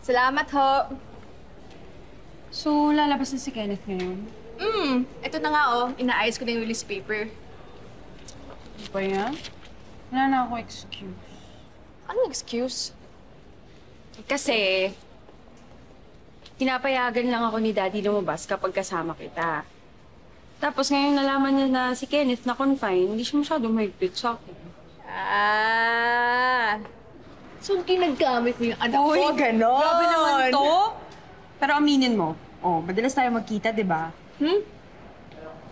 Salamat ho. So, lalabas na si Kenneth ngayon? Ito na nga oh. Inaayos ko na yung release paper. Ano ba yan? Wala na ako excuse. Anong excuse? Kasi, pinapayagan lang ako ni Daddy lumabas kapag kasama kita. Tapos ngayon nalaman niya na si Kenneth na confine, hindi siya masyadong mahigpit sa akin. So ginagamit mo yung anak ko, ganon? Grabe naman to. Pero aminin mo, madalas tayo magkita, di ba?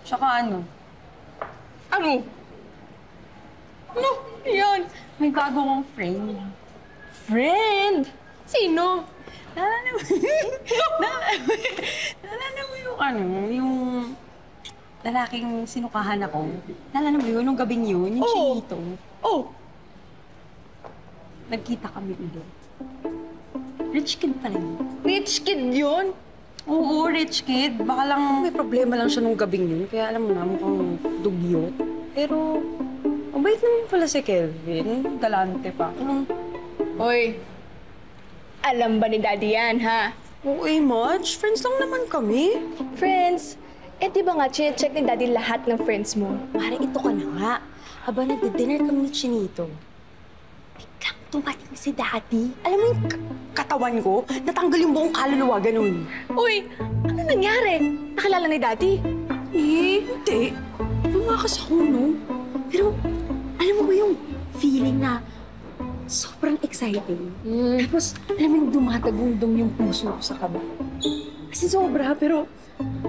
Tsaka ano? Ano? Ano? Yan. May bago kong friend. Friend? Sino? Naalala mo yung yung lalaking sinukahan ako? Naalala mo yun, nung gabing yun, yung chinito? Nagkita kami ulit. Rich kid pala yun. Rich kid yun? Oo, rich kid. Baka lang may problema lang siya nung gabing yun. Kaya alam mo na, mukhang dugyot. Pero, mabait naman pala si Kelvin. Galante pa. Hoy, alam ba ni Daddy yan, ha? Oo, Madge. Friends lang naman kami. Friends? Eh, di ba nga, check ni Daddy lahat ng friends mo? Mare, ito ka na nga. Habang nagdi-dinner kami ni Chinito, biglang tumating si Daddy. Alam mo yung katawan ko? Natanggal yung buong kaluluwa, ganun. Uy, ano nangyari? Nakilala ni Daddy? Hindi. Lumakas ako, no? Pero, alam mo ba yung feeling na sobrang exciting? Tapos, alam mo yung dumatagundong yung puso ko sa kaba. Kasi sobra, pero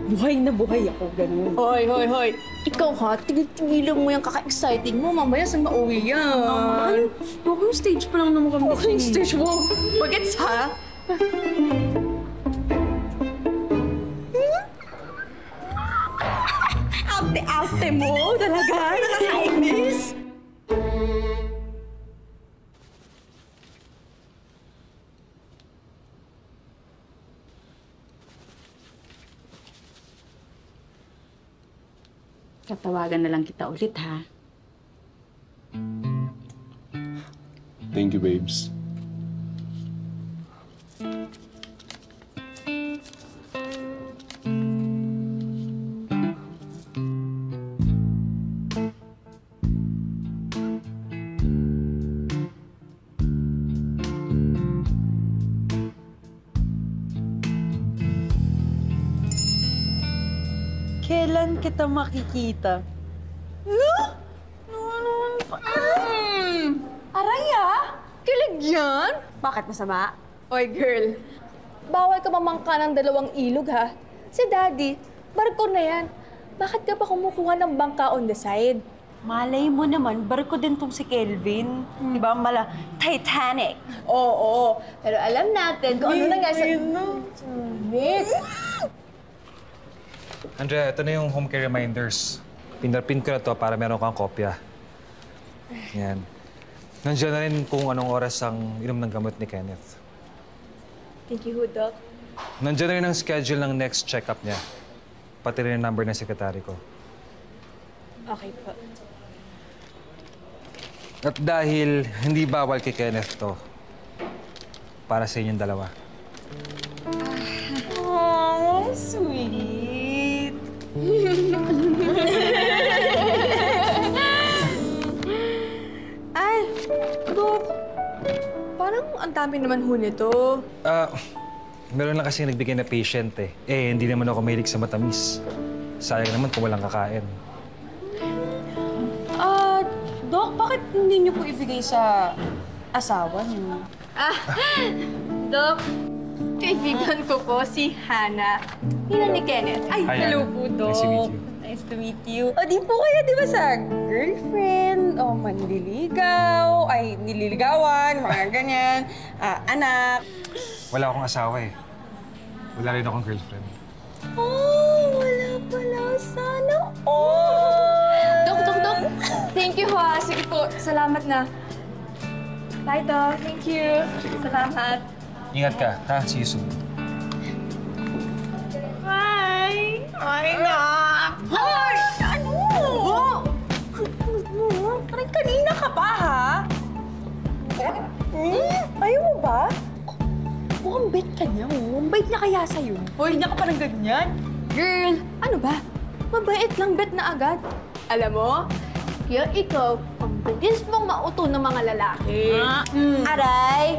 buhay na buhay ako, ganun. Hoy. Ikaw ha, tigil-tigilan mo yung kaka-exciting mo. Mamaya saan mauwi yan? Yung stage pa lang naman kami. Okay, yung stage mo. Bagets ha? Ate-ate mo? Talaga? Nakakainis? Tatawagan na lang kita ulit, ha? Thank you, babes. Kailan kita makikita? Aray kilig yan? Bakit masama? Oy, girl. Bawal ka mamangka ng 2 ilog, ha? Si Daddy, barko na yan. Bakit ka pa kumukuha ng bangka on the side? Malay mo naman, barko din tong si Kelvin. Di ba? Titanic. Oo. Pero alam natin kung ano nangyari sa... Andrea, ito na yung home care reminders. Pinarpin ko na to para meron kang kopya. Yan. Nandiyan na rin kung anong oras ang inom ng gamot ni Kenneth. Thank you, Doc. Nandiyan na rin ang schedule ng next check-up niya. Pati rin ang number ng sekretary ko. Okay po. At dahil hindi bawal kay Kenneth to, para sa inyong dalawa. Oh, sweet. Ay, Doc. Parang ang dami naman ho nito. Meron lang kasi nagbigay na patient eh. Hindi naman ako mahilig sa matamis. Sayang naman kung walang kakain. Doc, bakit hindi niyo po ibigay sa asawa niyo? Doc, kaibigan ko po si Hannah. Nina ni Kenneth. Ay, Hi, hello Hannah. po, Doc. Nice to meet you. Nice to meet you. O, di po kayo, di ba, sa girlfriend, o manliligaw, ay, nililigawan, mga ganyan, anak. Wala akong asawa eh. Wala rin akong girlfriend. Oh, wala pala. Sana all. Doc. Thank you, ha. Sige po, salamat na. Bye, Doc. Thank you. Salamat. Ingat ka, ha? See you soon. Hi! Hi, na! Hoy! Ano? Parang kanina ka pa, ha? Ayaw mo ba? Mukhang Mabait ka niya, oh. Mabait niya kaya sa'yo. Hoy, niya ka parang ganyan. Girl, ano ba? Mabait lang bet na agad. Alam mo, kaya ikaw, ang bilis mong mauto ng mga lalaki. Aray!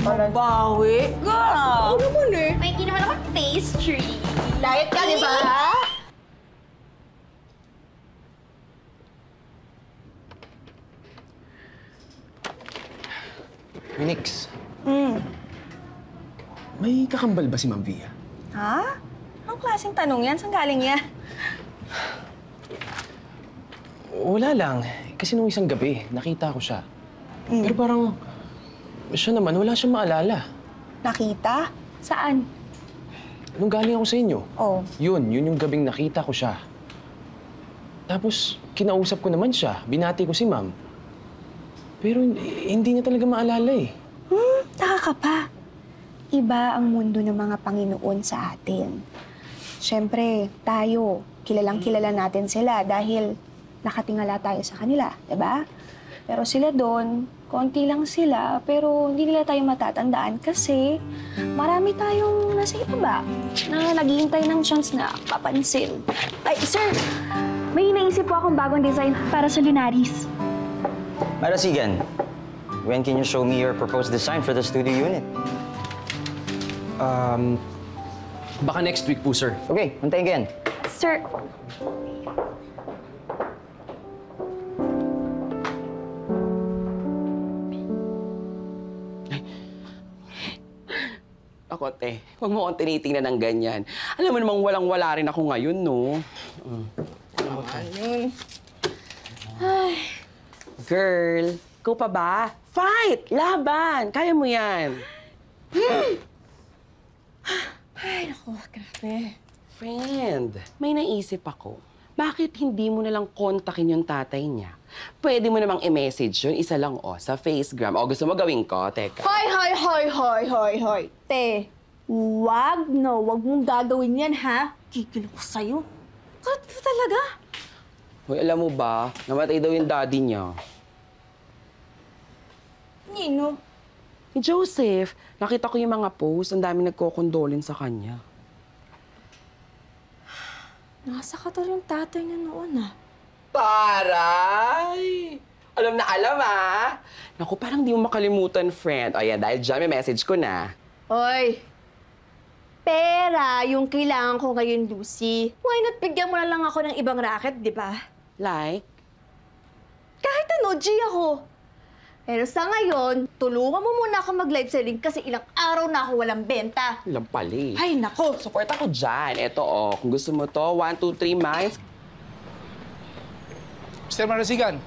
Mabawi. Oo naman eh. May naman ako pastry. Diet ka, di ba? Phoenix. May kakambal ba si Ma'am Via? Ha? Anong klaseng tanong yan? Saan galing yan? Wala lang. Kasi nung isang gabi, nakita ko siya. Pero parang, siya naman, wala siyang maalala. Nakita? Saan? Nung galing ako sa inyo. Oh. Yun yung gabing nakita ko siya. Tapos, kinausap ko naman siya. Binati ko si Ma'am. Pero hindi niya talaga maalala eh. Taka ka pa. Iba ang mundo ng mga Panginoon sa atin. Siyempre, tayo, kilalang-kilala natin sila dahil nakatingala tayo sa kanila, diba? Pero sila doon, konti lang sila, pero hindi nila tayo matatandaan kasi marami tayong nasa ibaba na naghihintay ng chance na papansin. Ay, sir! May naisip po akong bagong design para sa Lunaris. Marasigan, when can you show me your proposed design for the studio unit? Baka next week po, sir. Okay, antayin ka yan. Sir, Ako, te, huwag mo akong tinitingnan ng ganyan. Alam mo namang walang-wala rin ako ngayon, no? yun. Girl, ikaw pa ba? Fight! Laban! Kaya mo yan. Ay, naku, grabe. Friend, may naisip ako. Bakit hindi mo nalang kontakin yung tatay niya? Pwede mo namang i-message yun, isa lang sa Facegram. O gusto mo gawin ko? Teka. Hoy. Te, wag mong gagawin yan, ha? Kikilo ko sa'yo. Karat mo talaga. Hoy, alam mo ba, namatay daw yung daddy niya. Nino? Ni Joseph, nakita ko yung mga posts, ang dami nagkokondolin sa kanya. Nasa ka yung tatay niya noon, ah. Taray! Alam na alam, ah! Naku, parang di mo makalimutan, friend. O yan, dahil dyan, may message ko na. Hoy! Pera yung kailangan ko ngayon, Lucy. Why not bigyan mo na lang ako ng ibang racket, di ba? Like? Kahit ano, G ako. Pero sa ngayon, tulungan mo muna ako mag-live selling kasi ilang araw na ako walang benta. Alam pali. Ay, nako! Support ako dyan. Eto, kung gusto mo to, 1, 2, 3 months. Mr. Marasigan,